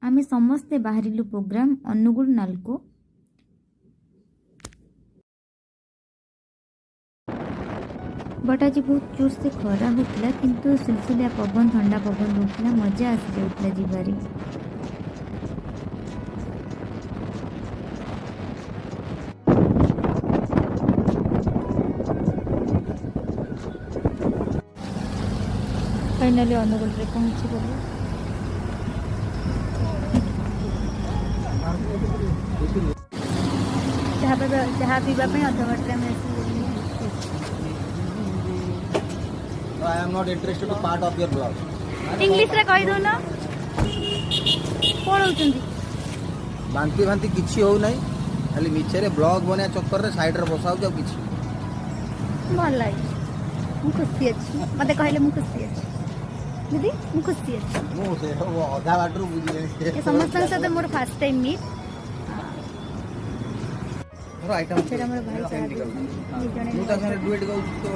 आमे समस्ते बाहरिलु programme अनुगुण NALCO. But आज बहुत जोर से खरा होता किंतु सुलसुलिया पवन ठंडा पवन होता मजा आसी जाऊला जीवारी। फाइनली अनुगुल रे पहुंची गलु। चाह पीवा अध बाटे आम I am not interested to part of your blog. English रे कहि दो ना कोन होचंदी बांती बांती किछि हो नै खाली मिछे रे ब्लॉग बने चक्कर रे साइड रे बसाउ जाउ किछि भल लागे। मु खुशी अछि मते कहले मु खुशी अछि दीदी मु खुशी अछि मु से वो आधा बाटरू बुझी ले ए समस्त साथ मोर फर्स्ट टाइम मीट मोर आइटम छेरा मोर भाई साहब मु ता सारे डुएट गाउ तो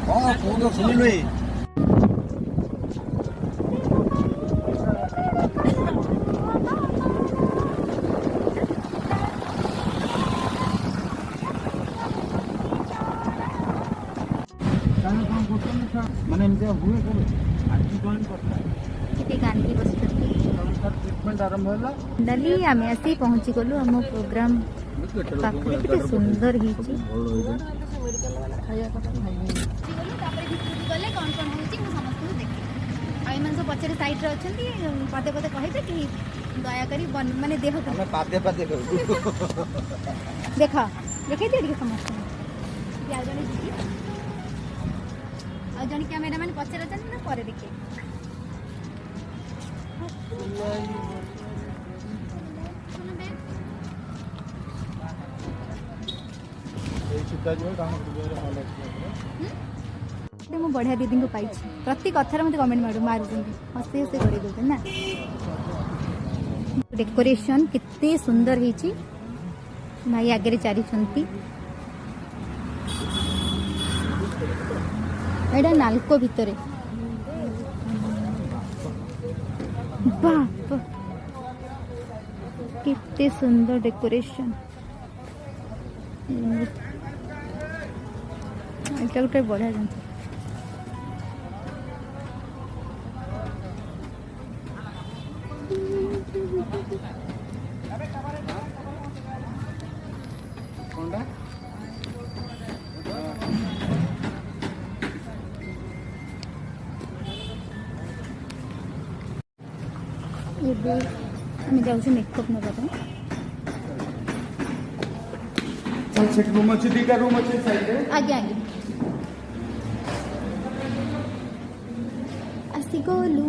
हां फोन सुन लो माने एमते हुए करे आजि जॉइन करता किती गांधी बसत ट्रीटमेंट आरंभ होला डली आमे आसी पहुंची गलु हम प्रोग्राम पाखरे किते सुंदर हिची मेडिकल वाला खाया କଥା खाइबे तापर भितरु गले कोन कोन होची मु समस्त को देखि आइ मन सब पछरे साइड रे अछंती पदे पदे कहिबे कि दया करी माने देह को हमें पादे पादे कहू देखा देखे दिए समस्त या जने दीदी आ जने कैमरामैन पछरे अछन ना करे देखे मु बढ़िया दीदी को पाई प्रति कथार मत कमेंट मारू हसी हसी कर दे ना। डेकोरेशन कितने सुंदर होती भाई आगे चारी एटा नालको भितरे बाप कितने सुंदर डेकोरेशन এটা গোটে বড়িয়া জিনিস कोंडा ଏବେ ଆମେ ଯାଉଛୁ ମେକଅପ୍ ନେବା ପାଇଁ। सेट रूम अच्छी दीटा रूम अच्छी साइड रे आगे आगे आसी गोलू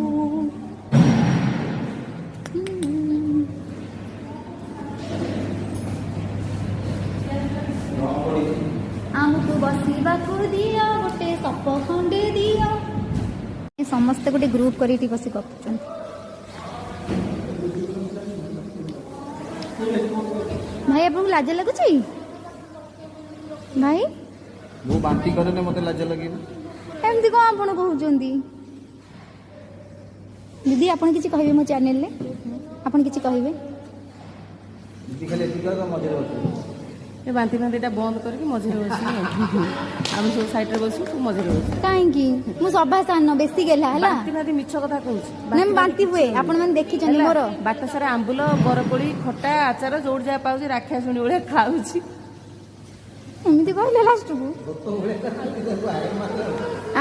आमको बसवा को दिया गोटे सप खंडे दिया समस्ते गोटे ग्रुप करी बस गपुचन भाई आपको लाज लगुच भाई वो बांती करे मते लाज लगे एमती कौन आपन कहउचंदी दीदी आपन किछि कहबे मो चैनल ले आपन किछि कहबे दीदी खाली एति कर मजे रहत ए बांती बांतीटा बंद करके मजे रहछि हम सब साइड रे बसु तू मजे रहछि काहे की मु सभा सान बेसी गेला हला बांती बांती मिछ कथा कहउछि नेम बांती हुए आपन मन देखि चनी मोर बाट सारा आंबुल बरकोड़ी खटा आचार जोड़ जा पाउछि राखिया सुनी ओळे खाउछि एमती कहले लास्ट को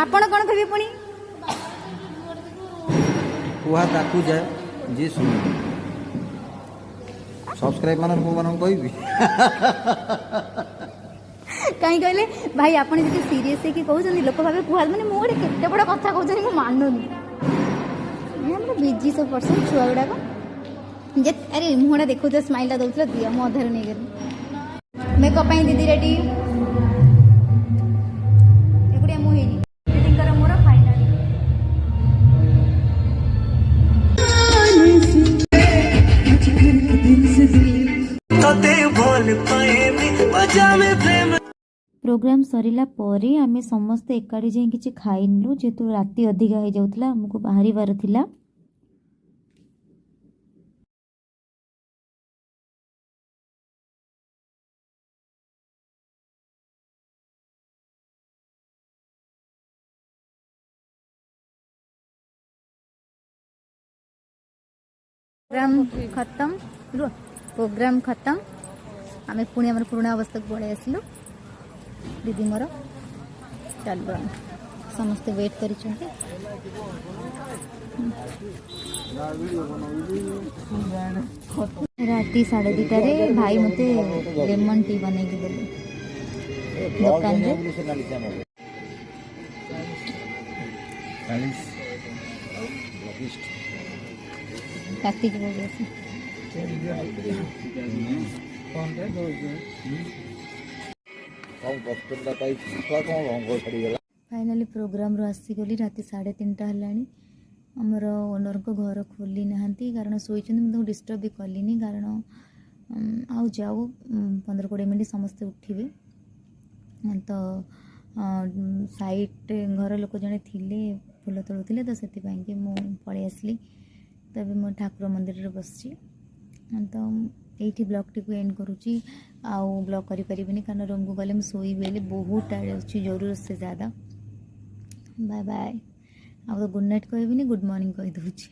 आपन कोन कहबे पुनी कुहा ताकू जाए जी सुन सब्सक्राइब मन कहबी कहीं कहले भाई आपन जति सीरियस है कि कहउछन लोक भाबे कुहा माने मो गोटे केते बड़ कथा कहउछन मु मानुनी हम बिजी सब पर्सन छुआ गुडा को जे अरे मुहडा देखो तो स्माइल दउतला दिया मो अधार नै गेल मेकअप ପାଇଁ दीदी रेडी एगुडिया मु हेनी दीदी कर मोर फाइनल तो तोते भल पाएनी मजा में प्रेम प्रोग्राम सरिला परे आमे समस्ते एकाठी जाई किछि खाइलु जेतु राति अधिका हो जाउतला हमको बाहरिबार थिला। प्रोग्राम खत्म आमे पुणी हमर पुराना अवस्था को पळे आसिलु दीदी मोर चलो समस्त वेट करी राति 2:30 भाई मते लेमन टी बनै के देले दुकान रे कार्तिक फाइनाली प्रोग्राम रो आसीगली राति 3:30 हलानी आमर ओनर को घर खोली नहांती कारण शोइछन मुझे डिस्टर्ब भी कलिनी कारण आउ जाऊ 15-20 मिनट समस्ते उठिबे तो साइट घर लोक जने थिले फूल तोड़ुथिले तो सेति ପାଇଁ कि मु पळे आसली तबे मो ठाकुर मंदिर रे बसची तो एठी ब्लॉग टी को एंड करूची आउ ब्लॉग करि परिबिनी कारण रूम को गले मैं सोई बेले बहुत टायर्ड अछि जरूर से ज्यादा बाय बाय आ गुड नाइट कहबिनी गुड मॉर्निंग कहि दूची।